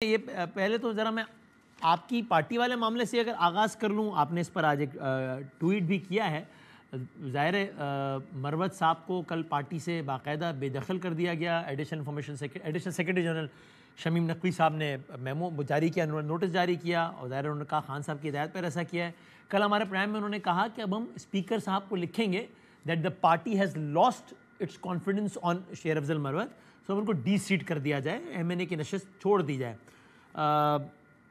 یہ پہلے تو ذرا میں آپ کی پارٹی والے معاملے سے اگر آغاز کر لوں، آپ نے اس پر آج ایک ٹویٹ بھی کیا ہے. ظاہر ہے مروت صاحب کو کل پارٹی سے باقاعدہ بے دخل کر دیا گیا. Additional secretary general Shamim Naqvi صاحب نے میمو جاری کیا، نوٹس جاری کیا، اور ظاہر انہوں نے کہا خان صاحب کی ہدایت پر ایسا کیا ہے. کل ہمارے پروگرام میں انہوں نے کہا کہ اب ہم اسپیکر صاحب کو لکھیں گے that the party has lost its confidence on Sher Afzal مروت، سو اب ان کو ڈی سیٹ کر دیا جائے، ایم این اے کی نشست چھوڑ دی جائے.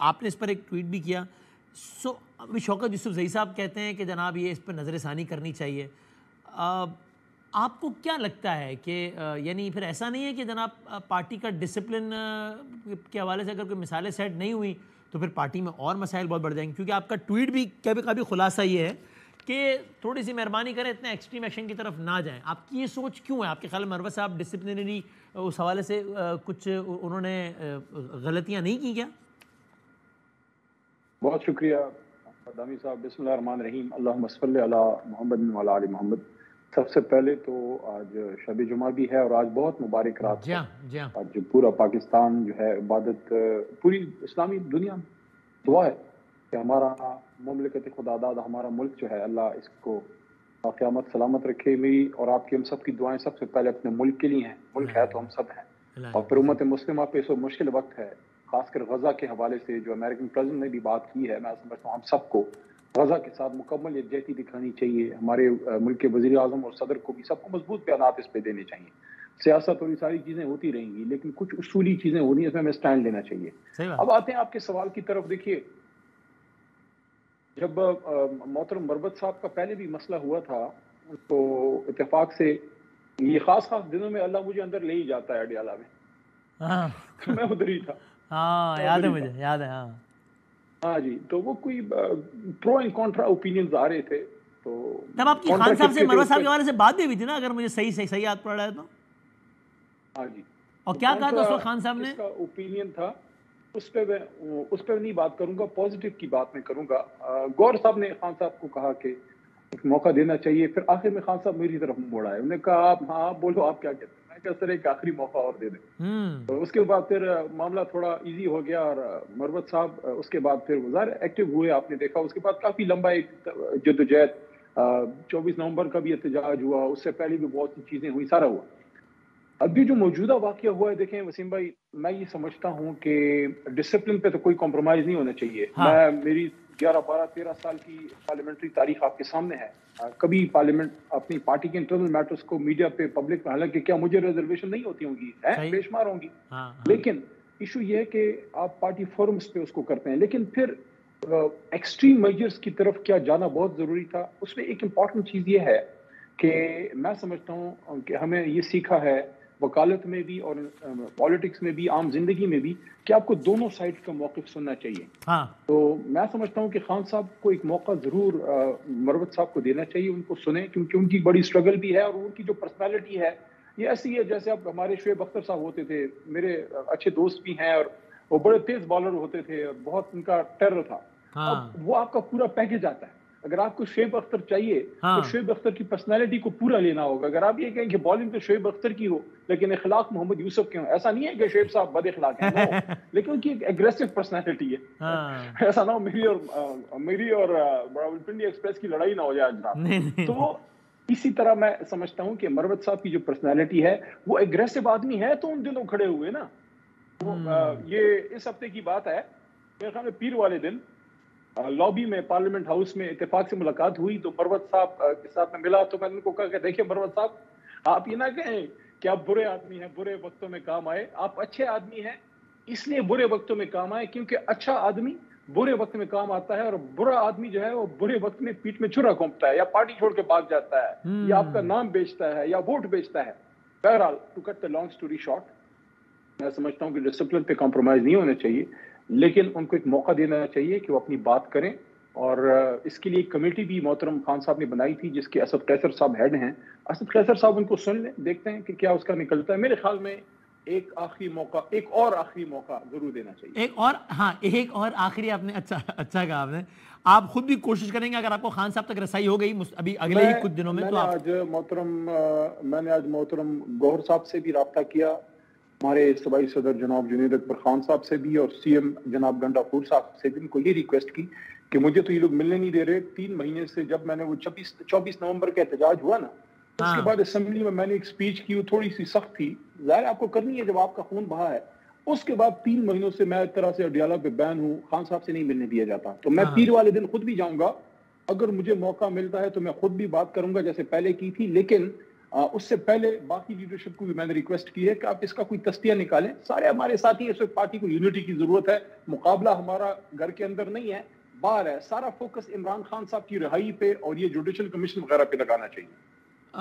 آپ نے اس پر ایک ٹویٹ بھی کیا. سو ابھی شوکت یوسف زئی صاحب کہتے ہیں کہ جناب یہ اس پر نظر ثانی کرنی چاہیے. آپ کو کیا لگتا ہے کہ یعنی پھر ایسا نہیں ہے کہ جناب پارٹی کا ڈسپلن کے حوالے سے اگر کوئی مثالیں سیٹ نہیں ہوئی تو پھر پارٹی میں اور مسائل بہت بڑھ جائیں گے؟ کیونکہ آپ کا ٹویٹ بھی کبھی خلاصہ یہ ہے کہ تھوڑی سی مہربانی کریں، اتنے ایکسٹریم ایکشن کی طرف نہ جائیں. آپ کی یہ سوچ کیوں ہے؟ آپ کے خیال میں مروت صاحب ڈسپلنری اس حوالے سے کچھ انہوں نے غلطیاں نہیں کی کیا؟ بہت شکریہ دامی صاحب. بسم اللہ الرحمن الرحیم. اللہم صلی علی محمد و علی آل محمد. سب سے پہلے تو آج شب جمعہ بھی ہے اور آج بہت مبارک رات ہے. آج پورا پاکستان جو ہے عبادت، پوری اسلامی دنیا دعا ہے کہ ہمارا مملکت خدا داد، ہمارا ملک جو ہے، اللہ اس کو قیامت سلامت رکھے. میری اور آپ کی ہم سب کی دعائیں سب سے پہلے اپنے ملک کے لیے ہیں. ملک ہے تو ہم سب ہیں، اور پھر امت مسلمہ پہ اس مشکل وقت ہے، خاص کر غزہ کے حوالے سے جو امریکن پریزیڈنٹ نے بھی بات کی ہے. میں سمجھتا ہوں ہم سب کو غزہ کے ساتھ مکمل یکجہتی دکھانی چاہیے. ہمارے ملک کے وزیر اعظم اور صدر کو بھی سب کو مضبوط بیانات اس پہ دینے چاہیے. سیاست اور یہ ساری چیزیں ہوتی رہیں گی، لیکن کچھ اصولی چیزیں ہونی ہیں، اس میں ہمیں اسٹینڈ لینا چاہیے. اب آتے ہیں آپ کے سوال کی طرف. دیکھیے، جب محترم مروت صاحب کا پہلے بھی مسئلہ ہوا تھا تو اتفاق سے یہ خاص دنوں میں اللہ مجھے اندر لے ہی جاتا ہے اڈیالہ میں، میں ادھر ہی تھا. ہاں یاد ہے مجھے، یاد ہے. ہاں جی، تو وہ کوئی پرو اینڈ کانٹرا اوپینینز آ رہے تھے. تو تب آپ کی خان صاحب سے مروت صاحب کے حوالے سے بات بھی ہوئی تھی نا، اگر مجھے صحیح یاد پڑ رہا ہے تو. ہاں جی. اور کیا کہا تھا اس وقت خان صاحب نے؟ اس کا اوپینین تھا، اس پہ نہیں بات کروں گا، پازیٹیو کی بات میں کروں گا. گور صاحب نے خان صاحب کو کہا کہ ایک موقع دینا چاہیے. پھر آخر میں خان صاحب میری طرف موڑ آئے. انہوں نے کہا آپ ہاں بولو، آپ کیا کہتے ہیں. میں کہا سر ایک آخری موقع اور دے دیں. تو اس کے بعد پھر معاملہ تھوڑا ایزی ہو گیا، اور مروت صاحب اس کے بعد پھر ظاہر ایکٹیو ہوئے. آپ نے دیکھا اس کے بعد کافی لمبا ایک جدوجہد، 24 نومبر کا بھی احتجاج ہوا، اس سے پہلے بھی بہت سی چیزیں ہوئی، سارا ہوا. ابھی جو موجودہ واقعہ ہوا ہے، دیکھیں وسیم بھائی، میں یہ سمجھتا ہوں کہ ڈسپلن پہ تو کوئی کمپرومائز نہیں ہونا چاہیے. میری 11 12 13 سال کی پارلیمنٹری تاریخ آپ کے سامنے ہے. کبھی پارلیمنٹ اپنی پارٹی کے انٹرنل میٹرز کو میڈیا پہ پبلک میں، حالانکہ کیا مجھے ریزرویشن نہیں ہوتی ہوں گی، بے شمار ہوں گی، لیکن ایشو یہ ہے کہ آپ پارٹی فورمز پہ اس کو کرتے ہیں. لیکن پھر ایکسٹریم میجرز کی طرف کیا جانا بہت ضروری تھا. اس میں ایک امپورٹنٹ چیز یہ ہے کہ میں سمجھتا ہوں کہ ہمیں یہ سیکھا ہے وکالت میں بھی اور پالیٹکس میں بھی، عام زندگی میں بھی، کہ آپ کو دونوں سائڈ کا موقف سننا چاہیے. تو میں سمجھتا ہوں کہ خان صاحب کو ایک موقع ضرور مروت صاحب کو دینا چاہیے. ان کو سنیں، کیونکہ ان کی بڑی اسٹرگل بھی ہے، اور ان کی جو پرسنالٹی ہے یہ ایسی ہے جیسے اب ہمارے شعیب اختر صاحب ہوتے تھے، میرے اچھے دوست بھی ہیں، اور وہ بڑے تیز بالر ہوتے تھے اور بہت ان کا ٹیرر تھا. اب وہ آپ کا پورا پیکج آتا ہے. اگر آپ کو شعیب اختر چاہیے تو شعیب اختر کی پرسنالٹی کو پورا لینا ہوگا. اگر آپ یہ کہیں کہ بالنگ تو شعیب اختر کی ہو لیکن اخلاق محمد یوسف کے ہوں، ایسا نہیں ہے کہ شعیب صاحب بد اخلاق ہیں، لیکن ان کی ایک ایگریسو پرسنالٹی ہے. ایسا نہ ہو میری اور راولپنڈی ایکسپریس کی لڑائی نہ ہو جائے آج. تو اسی طرح میں سمجھتا ہوں کہ مروت صاحب کی جو پرسنالٹی ہے، وہ ایگریسو آدمی ہے تو ان دنوں کھڑے ہوئے نا. یہ اس ہفتے کی بات ہے، میرے خیال میں پیر والے دن لابی میں پارلیمنٹ ہاؤس میں اتفاق سے ملاقات ہوئی تو مروت صاحب کے ساتھ میں ملا. تو میں نے ان کو کہا کہ دیکھیں مروت صاحب، آپ یہ نہ کہیں کہ آپ برے آدمی ہیں، برے وقتوں میں کام آئے. آپ اچھے آدمی ہیں اس لیے برے وقتوں میں کام آئے، کیونکہ اچھا آدمی برے وقت میں کام آتا ہے، اور برا آدمی جو ہے وہ برے وقت میں پیٹ میں چھرا گھونپتا ہے، یا پارٹی چھوڑ کے بھاگ جاتا ہے، یا آپ کا نام بیچتا ہے، یا ووٹ بیچتا ہے. بہرحال to cut the long story short, میں سمجھتا ہوں کہ ڈسپلن پہ کمپرومائز نہیں ہونا چاہیے، لیکن ان کو ایک موقع دینا چاہیے کہ وہ اپنی بات کریں. اور اس کے لیے ایک کمیٹی بھی محترم خان صاحب نے بنائی تھی، جس کے اسد قیصر صاحب ہیڈ ہیں. اسد قیصر صاحب ان کو سن لیں، دیکھتے ہیں کہ کیا اس کا نکلتا ہے. میرے خیال میں ایک اور آخری موقع ضرور دینا چاہیے. ایک اور آخری، آپ نے اچھا کہا. آپ نے آپ خود بھی کوشش کریں گے اگر آپ کو خان صاحب تک رسائی ہو گئی ابھی اگلے ہی کچھ دنوں میں تو میں نے آج محترم گوہر صاحب سے بھی رابطہ کیا، ہمارے صوبائی صدر جناب جنید اکبر خان صاحب سے بھی اور سی ایم جناب گنڈا پور صاحب سے بھی ان کو یہ ریکویسٹ کی کہ مجھے تو یہ لوگ ملنے نہیں دے رہے. 3 مہینے سے جب میں نے وہ 24 نومبر کا احتجاج ہوا نا, اس کے بعد اسمبلی میں نے ایک اسپیچ کی, وہ تھوڑی سی سخت تھی, ظاہر آپ کو کرنی ہے جب آپ کا خون بہا ہے. اس کے بعد 3 مہینوں سے میں ایک طرح سے ڈیالوگ پہ بین ہوں, خان صاحب سے نہیں ملنے دیا جاتا. تو میں پیر والے دن خود بھی جاؤں گا, اگر مجھے موقع ملتا ہے تو میں خود بھی بات کروں گا جیسے پہلے کی تھی. لیکن اس سے پہلے باقی لیڈرشپ کو بھی میں نے ریکویسٹ کی ہے کہ آپ اس کا کوئی تستیہ نکالیں. سارے ہمارے ساتھی اس وقت پارٹی کو یونٹی کی ضرورت ہے. مقابلہ ہمارا گھر کے اندر نہیں ہے, باہر ہے. سارا فوکس عمران خان صاحب کی رہائی پہ اور یہ جوڈیشل کمیشن وغیرہ پہ لگانا چاہیے.